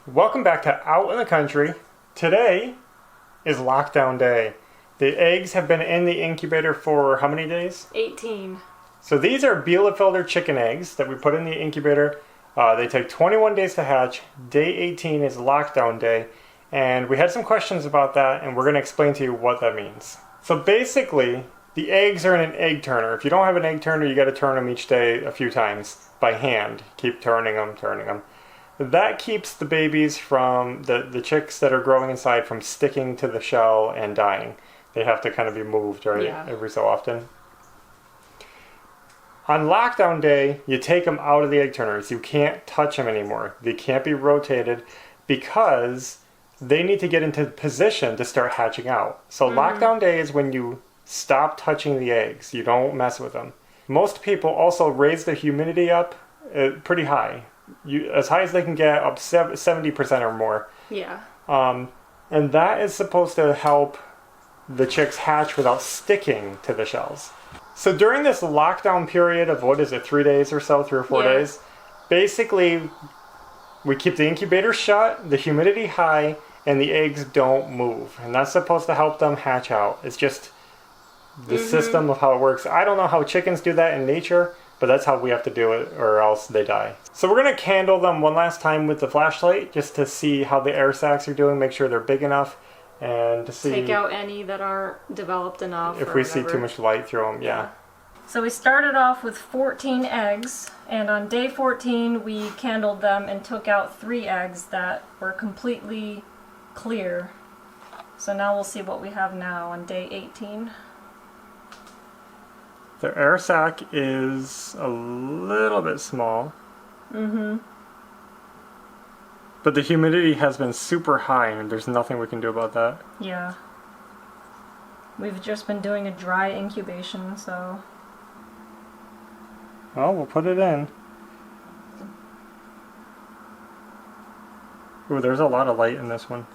Welcome back to Out in the Country. Today is lockdown day. The eggs have been in the incubator for how many days? 18. So these are Bielefelder chicken eggs that we put in the incubator. They take 21 days to hatch. Day 18 is lockdown day. And we had some questions about that, and we're going to explain to you what that means. So basically, the eggs are in an egg turner. If you don't have an egg turner, you got to turn them each day a few times by hand. Keep turning them. That keeps the babies from, the chicks that are growing inside from sticking to the shell and dying. They have to kind of be moved, right? Yeah. Every so often. On lockdown day, you take them out of the egg turners. You can't touch them anymore. They can't be rotated because they need to get into position to start hatching out. So lockdown day is when you stop touching the eggs. You don't mess with them. Most people also raise the humidity up pretty high. As high as they can get, up 70% or more. Yeah. And that is supposed to help the chicks hatch without sticking to the shells. So during this lockdown period of, 3 days or so, 3 or 4 days, basically we keep the incubator shut, the humidity high, and the eggs don't move. And that's supposed to help them hatch out. It's just the system of how it works. I don't know how chickens do that in nature, but that's how we have to do it, or else they die. So we're going to candle them one last time with the flashlight, just to see how the air sacs are doing, make sure they're big enough, and to see... Take out any that aren't developed enough. If we see too much light through them, yeah. So we started off with 14 eggs, and on day 14 we candled them and took out 3 eggs that were completely clear. So now we'll see what we have now on day 18. The air sac is a little bit small. But the humidity has been super high, and there's nothing we can do about that. Yeah. We've just been doing a dry incubation, so... Well, we'll put it in. Ooh, there's a lot of light in this one.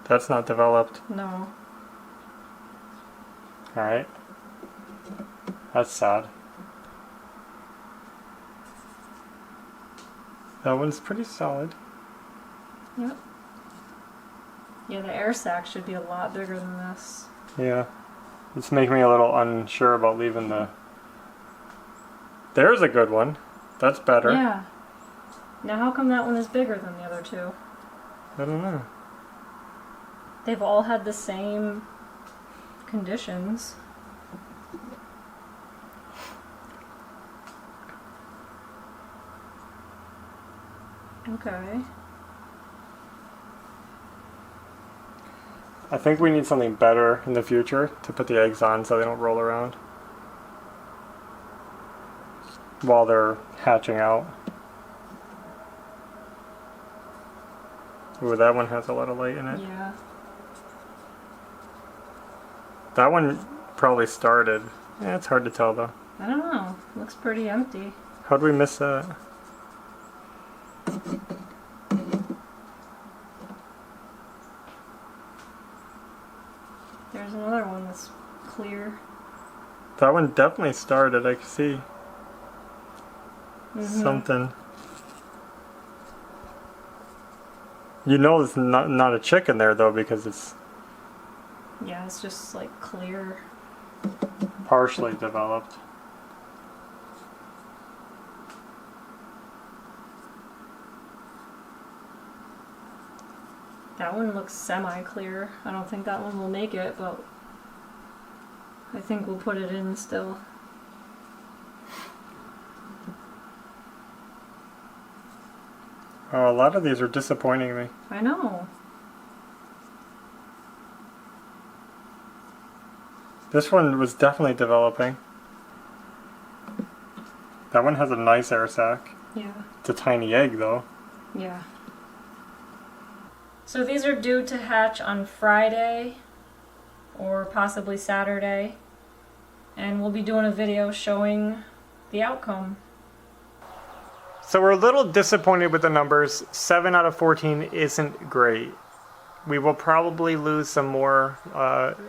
That's not developed. No. Alright. That's sad. That one's pretty solid. Yep. Yeah, the air sac should be a lot bigger than this. Yeah. It's making me a little unsure about leaving the... There's a good one. That's better. Yeah. Now how come that one is bigger than the other two? I don't know. They've all had the same conditions. Okay. I think we need something better in the future to put the eggs on so they don't roll around while they're hatching out. Ooh, that one has a lot of light in it. Yeah. That one probably started. Yeah, it's hard to tell though. I don't know. Looks pretty empty. How'd we miss that? There's another one that's clear. That one definitely started. I can see something. You know it's not a chicken there though, because it's Yeah, it's just like clear. partially developed. That one looks semi-clear. I don't think that one will make it, but I think we'll put it in still. Oh, a lot of these are disappointing me. I know. This one was definitely developing. That one has a nice air sac. Yeah. It's a tiny egg though. Yeah. So these are due to hatch on Friday or possibly Saturday, and we'll be doing a video showing the outcome. So we're a little disappointed with the numbers. 7 out of 14 isn't great. We will probably lose some more.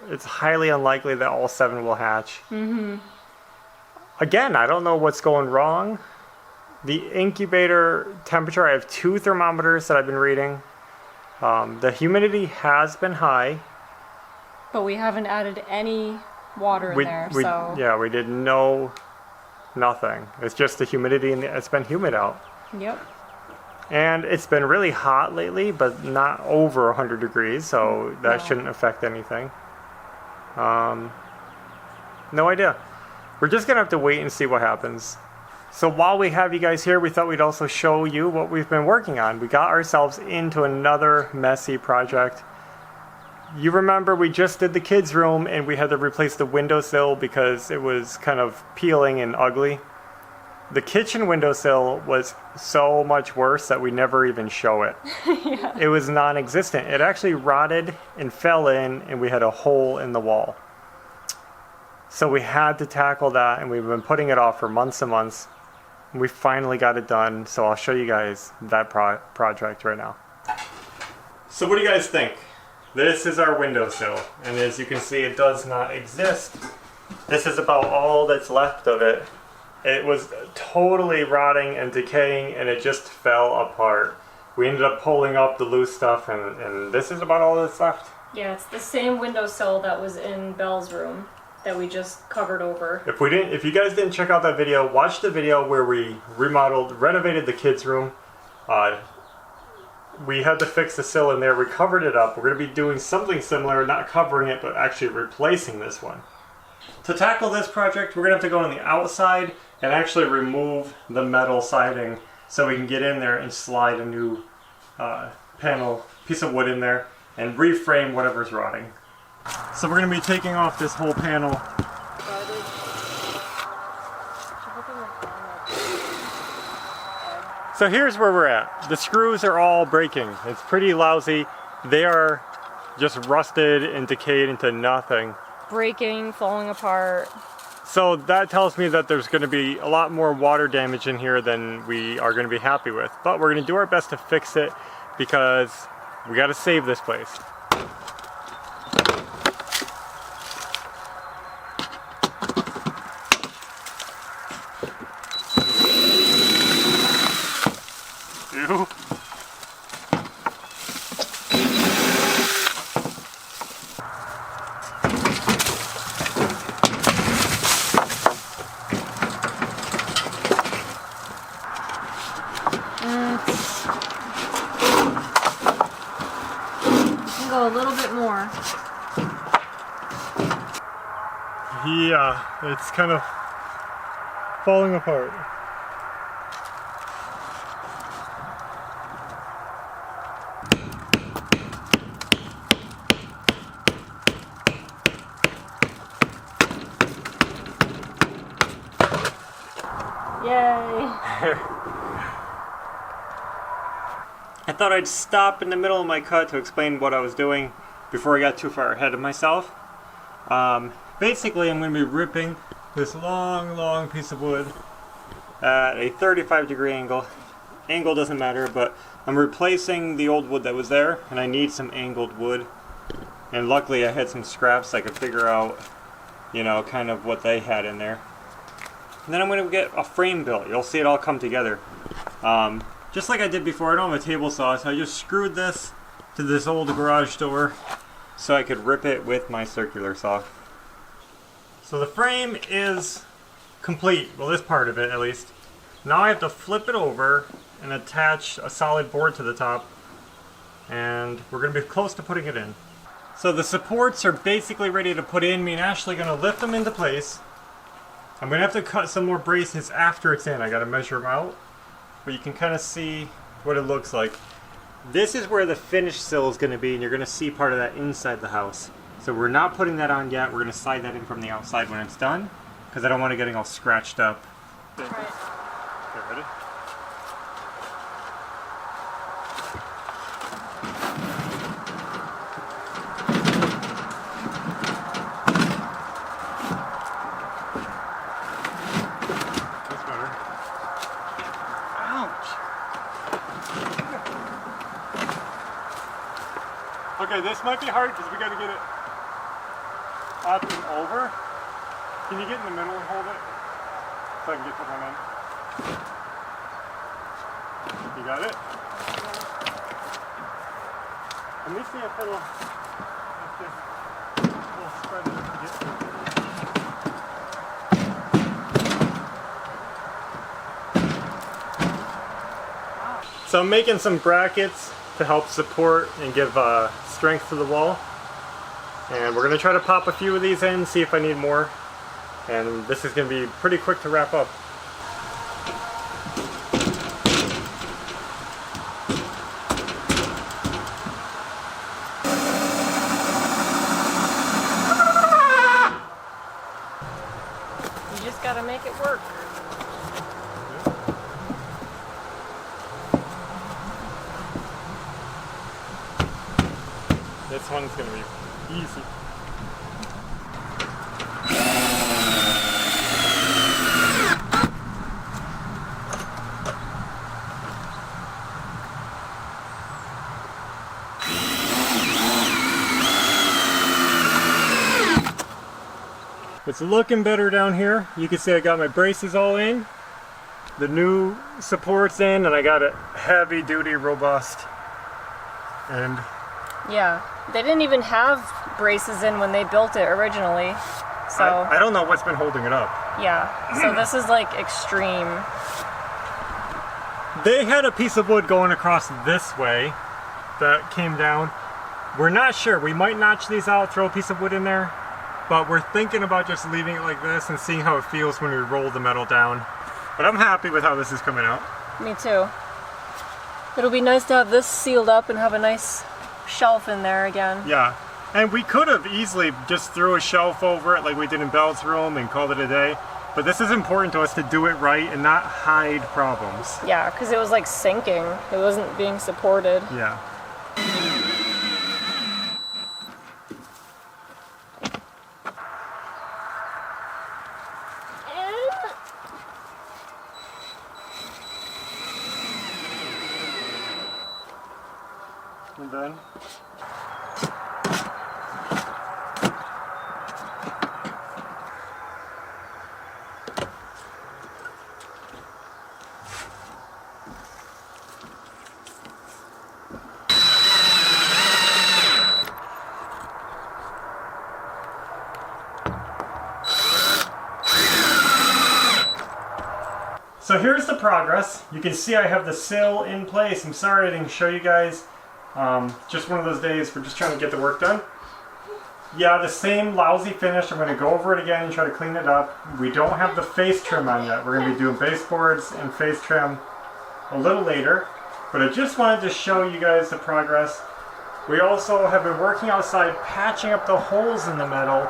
It's highly unlikely that all 7 will hatch. Again, I don't know what's going wrong. The incubator temperature, I have 2 thermometers that I've been reading. The humidity has been high. But we haven't added any water in there, so... Yeah, we did nothing. It's just the humidity, and it's been humid out. Yep. And it's been really hot lately, but not over 100 degrees, so that shouldn't affect anything. No idea. We're just going to have to wait and see what happens. So while we have you guys here, we thought we'd also show you what we've been working on. We got ourselves into another messy project. You remember we just did the kids' room and we had to replace the windowsill because it was kind of peeling and ugly. The kitchen windowsill was so much worse that we never even show it. Yeah. It was non-existent. It actually rotted and fell in, and we had a hole in the wall. So we had to tackle that, and we've been putting it off for months and months. We finally got it done, so I'll show you guys that project right now. So what do you guys think? This is our windowsill, and as you can see, it does not exist. This is about all that's left of it. It was totally rotting and decaying, and it just fell apart. We ended up pulling up the loose stuff, and this is about all that's left. Yeah, it's the same windowsill that was in Belle's room that we just covered over. If you guys didn't check out that video, watch the video where we renovated the kids' room. We had to fix the sill in there. We covered it up. We're going to be doing something similar, not covering it, but actually replacing this one. To tackle this project, we're going to have to go on the outside and actually remove the metal siding so we can get in there and slide a new piece of wood in there and reframe whatever's rotting. So we're going to be taking off this whole panel. So here's where we're at. The screws are all breaking. It's pretty lousy. They are just rusted and decayed into nothing. Breaking, falling apart. So that tells me that there's going to be a lot more water damage in here than we are going to be happy with. But we're going to do our best to fix it because we got to save this place. Ew. Go a little bit more. Yeah, it's kind of falling apart. Yay! I thought I'd stop in the middle of my cut to explain what I was doing before I got too far ahead of myself. Basically, I'm going to be ripping this long piece of wood at a 35-degree angle. Angle doesn't matter, but I'm replacing the old wood that was there, and I need some angled wood. And luckily, I had some scraps so I could figure out, you know, kind of what they had in there. And then I'm going to get a frame built. You'll see it all come together. Just like I did before, I don't have a table saw, so I just screwed this to this old garage door so I could rip it with my circular saw. So the frame is complete, well, this part of it at least. Now I have to flip it over and attach a solid board to the top, and we're going to be close to putting it in. So the supports are basically ready to put in. Me and Ashley are going to lift them into place. I'm going to have to cut some more braces after it's in. I got to measure them out. But you can kind of see what it looks like. This is where the finished sill is going to be, and you're going to see part of that inside the house. So we're not putting that on yet. We're going to slide that in from the outside when it's done, because I don't want it getting all scratched up. Right. Okay, ready? Okay, this might be hard because we got to get it up and over. Can you get in the middle and hold it so I can get the one in? You got it? Let me see if it'll spread it and get through. So I'm making some brackets to help support and give strength to the wall. And we're going to try to pop a few of these in, see if I need more. And this is going to be pretty quick to wrap up. You just gotta make it work. This one's going to be easy. It's looking better down here. You can see I got my braces all in, the new supports in, and I got it heavy duty, robust. And Yeah, they didn't even have braces in when they built it originally. So I don't know what's been holding it up. yeah, so this is like extreme. They had a piece of wood going across this way that came down. We're not sure. We might notch these out, throw a piece of wood in there, but we're thinking about just leaving it like this and seeing how it feels when we roll the metal down. But I'm happy with how this is coming out. Me too. It'll be nice to have this sealed up and have a nice shelf in there again. Yeah, and we could have easily just threw a shelf over it like we did in Belled's room and called it a day. But this is important to us to do it right and not hide problems. Yeah, because it was like sinking. It wasn't being supported. Yeah. And then so here's the progress. You can see I have the sill in place. I'm sorry I didn't show you guys. Just one of those days we're just trying to get the work done. Yeah, the same lousy finish. I'm going to go over it again and try to clean it up. We don't have the face trim on yet. We're going to be doing baseboards and face trim a little later. But I just wanted to show you guys the progress. We also have been working outside patching up the holes in the metal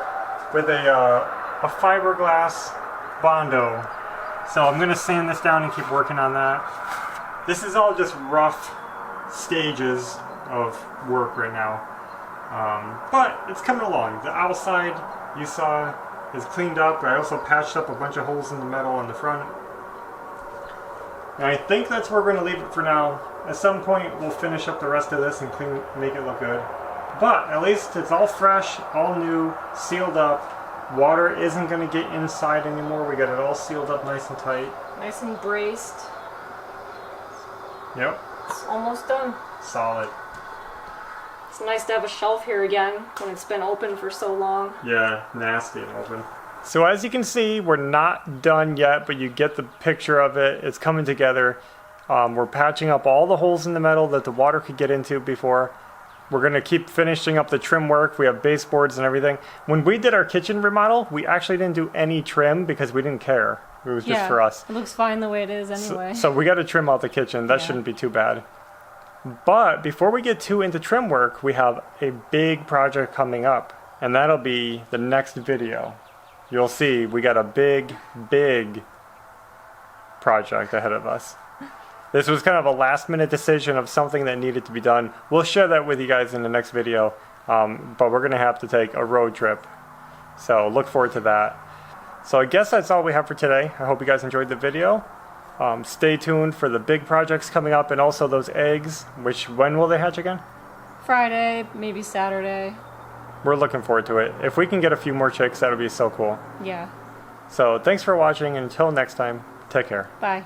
with a fiberglass Bondo. So I'm going to sand this down and keep working on that. This is all just rough stages of work right now. But it's coming along. The outside, you saw, is cleaned up. I also patched up a bunch of holes in the metal on the front. And I think that's where we're going to leave it for now. At some point, we'll finish up the rest of this and make it look good. But at least it's all fresh, all new, sealed up. Water isn't going to get inside anymore. We got it all sealed up nice and tight. Nice and braced. Yep. It's almost done. Solid. It's nice to have a shelf here again when it's been open for so long. Yeah, nasty and open. So as you can see, we're not done yet, but you get the picture of it. It's coming together. We're patching up all the holes in the metal that the water could get into before. We're going to keep finishing up the trim work. We have baseboards and everything. When we did our kitchen remodel, we actually didn't do any trim because we didn't care. It was just for us. It looks fine the way it is anyway. So we got to trim out the kitchen. That shouldn't be too bad. But before we get too into trim work, we have a big project coming up. And that'll be the next video. You'll see we got a big, big project ahead of us. This was kind of a last minute decision of something that needed to be done. We'll share that with you guys in the next video. But we're going to have to take a road trip. So look forward to that. So I guess that's all we have for today. I hope you guys enjoyed the video. Stay tuned for the big projects coming up and also those eggs, which when will they hatch again? Friday, maybe Saturday. We're looking forward to it. If we can get a few more chicks, that would be so cool. Yeah. So thanks for watching. Until next time, take care. Bye.